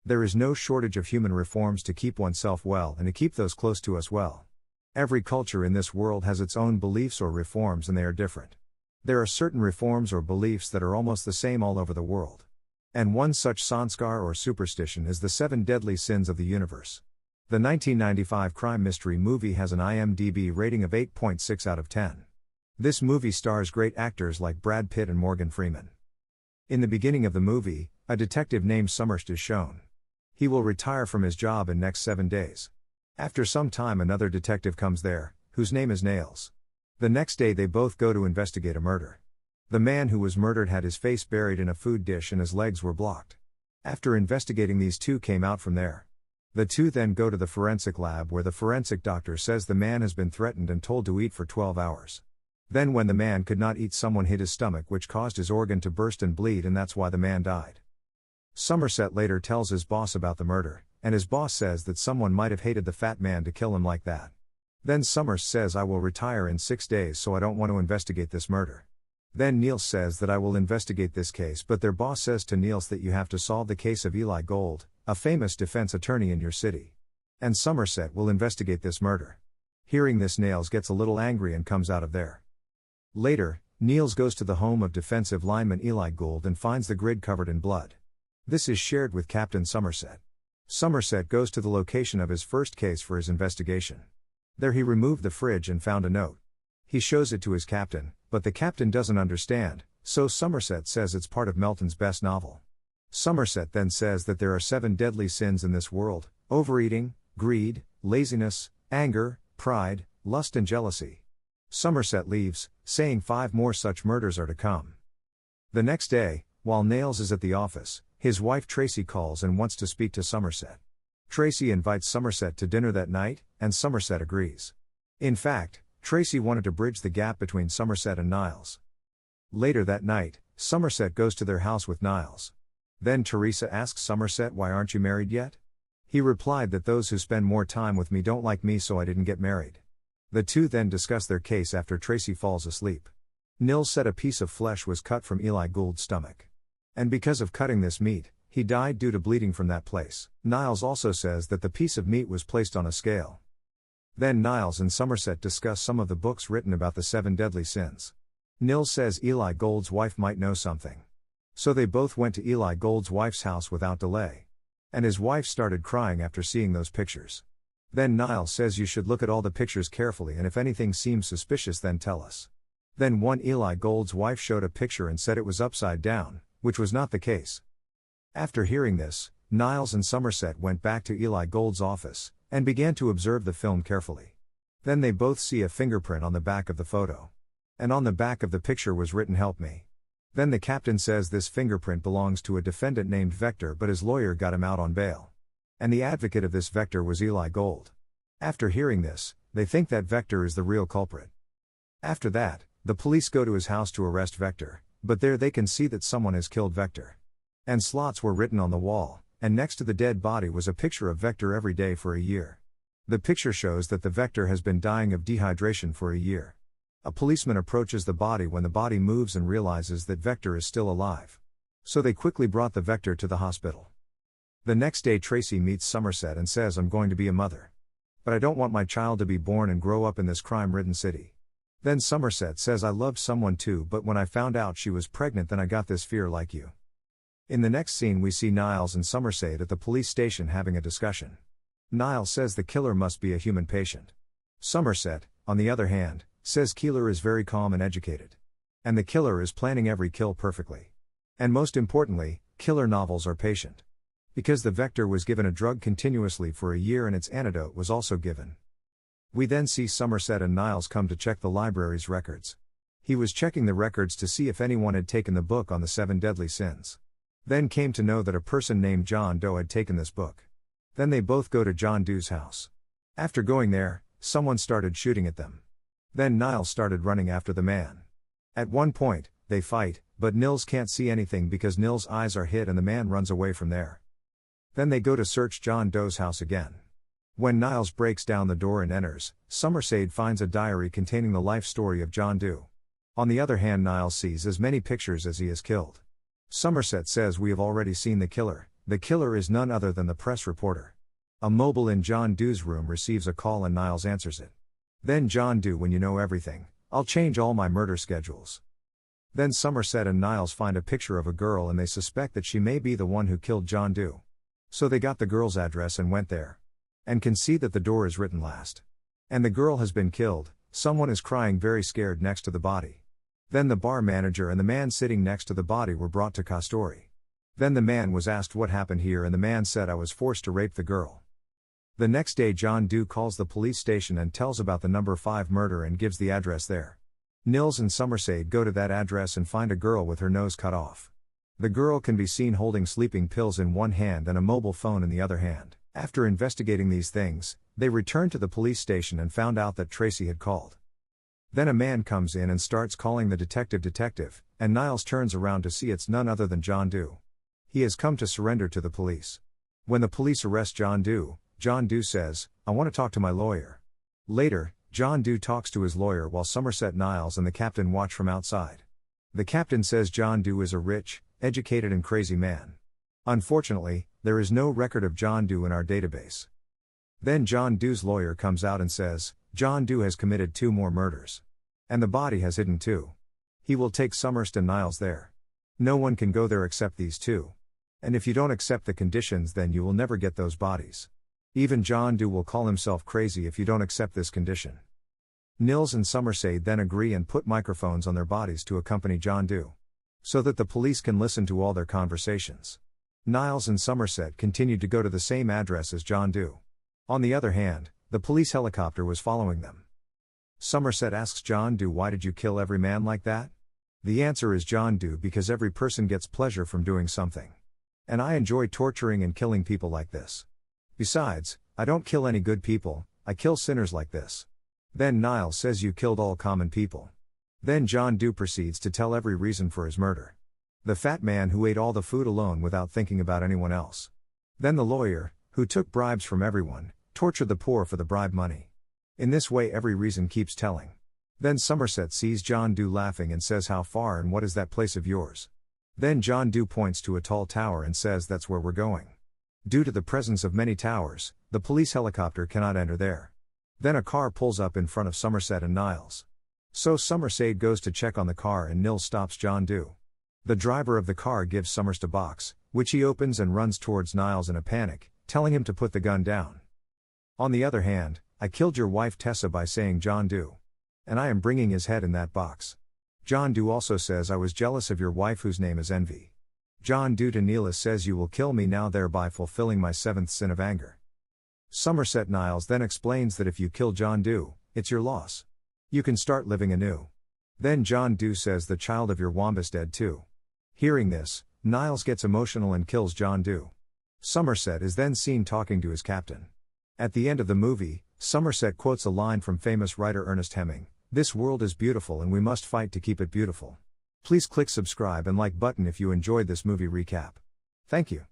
There is no shortage of human reforms to keep oneself well and to keep those close to us well. Every culture in this world has its own beliefs or reforms, and they are different. There are certain reforms or beliefs that are almost the same all over the world. And one such sanskar or superstition is the 7 deadly sins of the universe. The 1995 crime mystery movie has an IMDb rating of 8.6 out of 10. This movie stars great actors like Brad Pitt and Morgan Freeman. In the beginning of the movie, a detective named Somerset is shown. He will retire from his job in next 7 days. After some time another detective comes there, whose name is Nails. The next day they both go to investigate a murder. The man who was murdered had his face buried in a food dish and his legs were blocked. After investigating, these two came out from there. The two then go to the forensic lab where the forensic doctor says the man has been threatened and told to eat for 12 hours. Then when the man could not eat, someone hit his stomach which caused his organ to burst and bleed, and that's why the man died. Somerset later tells his boss about the murder, and his boss says that someone might have hated the fat man to kill him like that. Then Somerset says, I will retire in 6 days, so I don't want to investigate this murder. Then Niels says that I will investigate this case, but their boss says to Niels that you have to solve the case of Eli Gold, a famous defense attorney in your city. And Somerset will investigate this murder. Hearing this, Niels gets a little angry and comes out of there. Later, Niels goes to the home of defensive lineman Eli Gould and finds the grid covered in blood. This is shared with Captain Somerset. Somerset goes to the location of his first case for his investigation. There he removed the fridge and found a note. He shows it to his captain, but the captain doesn't understand, so Somerset says it's part of Melton's best novel. Somerset then says that there are 7 deadly sins in this world: overeating, greed, laziness, anger, pride, lust and jealousy. Somerset leaves, saying 5 more such murders are to come. The next day, while Nails is at the office, his wife Tracy calls and wants to speak to Somerset. Tracy invites Somerset to dinner that night, and Somerset agrees. In fact, Tracy wanted to bridge the gap between Somerset and Niles. Later that night, Somerset goes to their house with Niles. Then Teresa asks Somerset, why aren't you married yet? He replied that those who spend more time with me don't like me, so I didn't get married. The two then discuss their case after Tracy falls asleep. Niles said a piece of flesh was cut from Eli Gould's stomach. And because of cutting this meat, he died due to bleeding from that place. Niles also says that the piece of meat was placed on a scale. Then Niles and Somerset discuss some of the books written about the 7 deadly sins. Niles says Eli Gould's wife might know something. So they both went to Eli Gould's wife's house without delay. And his wife started crying after seeing those pictures. Then Niles says you should look at all the pictures carefully, and if anything seems suspicious then tell us. Then one Eli Gould's wife showed a picture and said it was upside down, which was not the case. After hearing this, Niles and Somerset went back to Eli Gould's office, and began to observe the film carefully. Then they both see a fingerprint on the back of the photo. And on the back of the picture was written, "Help me." Then the captain says this fingerprint belongs to a defendant named Vector, but his lawyer got him out on bail. And the advocate of this Vector was Eli Gould. After hearing this, they think that Vector is the real culprit. After that, the police go to his house to arrest Vector, but there they can see that someone has killed Vector. And slots were written on the wall, and next to the dead body was a picture of Vector every day for a year. The picture shows that the Vector has been dying of dehydration for a year. A policeman approaches the body when the body moves and realizes that Vector is still alive. So they quickly brought the Vector to the hospital. The next day Tracy meets Somerset and says, I'm going to be a mother. But I don't want my child to be born and grow up in this crime-ridden city. Then Somerset says, I loved someone too, but when I found out she was pregnant then I got this fear like you. In the next scene we see Niles and Somerset at the police station having a discussion. Niles says the killer must be a human patient. Somerset, on the other hand, says Keeler is very calm and educated. And the killer is planning every kill perfectly. And most importantly, killer novels are patient. Because the Vector was given a drug continuously for a year and its antidote was also given. We then see Somerset and Niles come to check the library's records. He was checking the records to see if anyone had taken the book on the 7 deadly sins. Then came to know that a person named John Doe had taken this book. Then they both go to John Doe's house. After going there, someone started shooting at them. Then Niles started running after the man. At one point, they fight, but Niles can't see anything because Niles' eyes are hit and the man runs away from there. Then they go to search John Doe's house again. When Niles breaks down the door and enters, Somerset finds a diary containing the life story of John Doe. On the other hand, Niles sees as many pictures as he has killed. Somerset says we have already seen the killer, The killer is none other than the press reporter. A mobile in John Doe's room receives a call and Niles answers it. Then John Doe, when you know everything, I'll change all my murder schedules. Then Somerset and Niles find a picture of a girl and they suspect that she may be the one who killed John Doe. So they got the girl's address and went there. And can see that the door is written last. And the girl has been killed, someone is crying very scared next to the body. Then the bar manager and the man sitting next to the body were brought to Castore. Then the man was asked what happened here and the man said, I was forced to rape the girl. The next day John Doe calls the police station and tells about the number 5 murder and gives the address there. Mills and Somerset go to that address and find a girl with her nose cut off. The girl can be seen holding sleeping pills in one hand and a mobile phone in the other hand. After investigating these things, they returned to the police station and found out that Tracy had called. Then a man comes in and starts calling the detective, and Niles turns around to see it's none other than John Doe. He has come to surrender to the police. When the police arrest John Doe says, I want to talk to my lawyer. Later, John Doe talks to his lawyer while Somerset, Niles and the captain watch from outside. The captain says John Doe is a rich, educated and crazy man. Unfortunately, there is no record of John Doe in our database. Then John Doe's lawyer comes out and says, John Doe has committed 2 more murders. And the body has hidden too. He will take Somerset and Niles there. No one can go there except these 2. And if you don't accept the conditions then you will never get those bodies. Even John Doe will call himself crazy if you don't accept this condition. Niles and Somerset then agree and put microphones on their bodies to accompany John Doe. So that the police can listen to all their conversations. Niles and Somerset continued to go to the same address as John Doe. On the other hand, the police helicopter was following them. Somerset asks John Doe, why did you kill every man like that? The answer is John Doe, because every person gets pleasure from doing something. And I enjoy torturing and killing people like this. Besides, I don't kill any good people, I kill sinners like this. Then Niles says you killed all common people. Then John Doe proceeds to tell every reason for his murder. The fat man who ate all the food alone without thinking about anyone else. Then the lawyer, who took bribes from everyone, tortured the poor for the bribe money. In this way every reason keeps telling. Then Somerset sees John Doe laughing and says, how far and what is that place of yours? Then John Doe points to a tall tower and says, that's where we're going. Due to the presence of many towers, the police helicopter cannot enter there. Then a car pulls up in front of Somerset and Niles. So Somerset goes to check on the car and Niles stops John Doe. The driver of the car gives Somerset a box, which he opens and runs towards Niles in a panic, telling him to put the gun down. On the other hand, I killed your wife Tessa by saying John Doe. And I am bringing his head in that box. John Doe also says I was jealous of your wife whose name is Envy. John Doe to Niles says you will kill me now, thereby fulfilling my 7th sin of anger. Somerset Niles then explains that if you kill John Doe, it's your loss. You can start living anew. Then John Doe says the child of your womb is dead too. Hearing this, Niles gets emotional and kills John Doe. Somerset is then seen talking to his captain. At the end of the movie, Somerset quotes a line from famous writer Ernest Heming, "This world is beautiful and we must fight to keep it beautiful." Please click subscribe and like button if you enjoyed this movie recap. Thank you.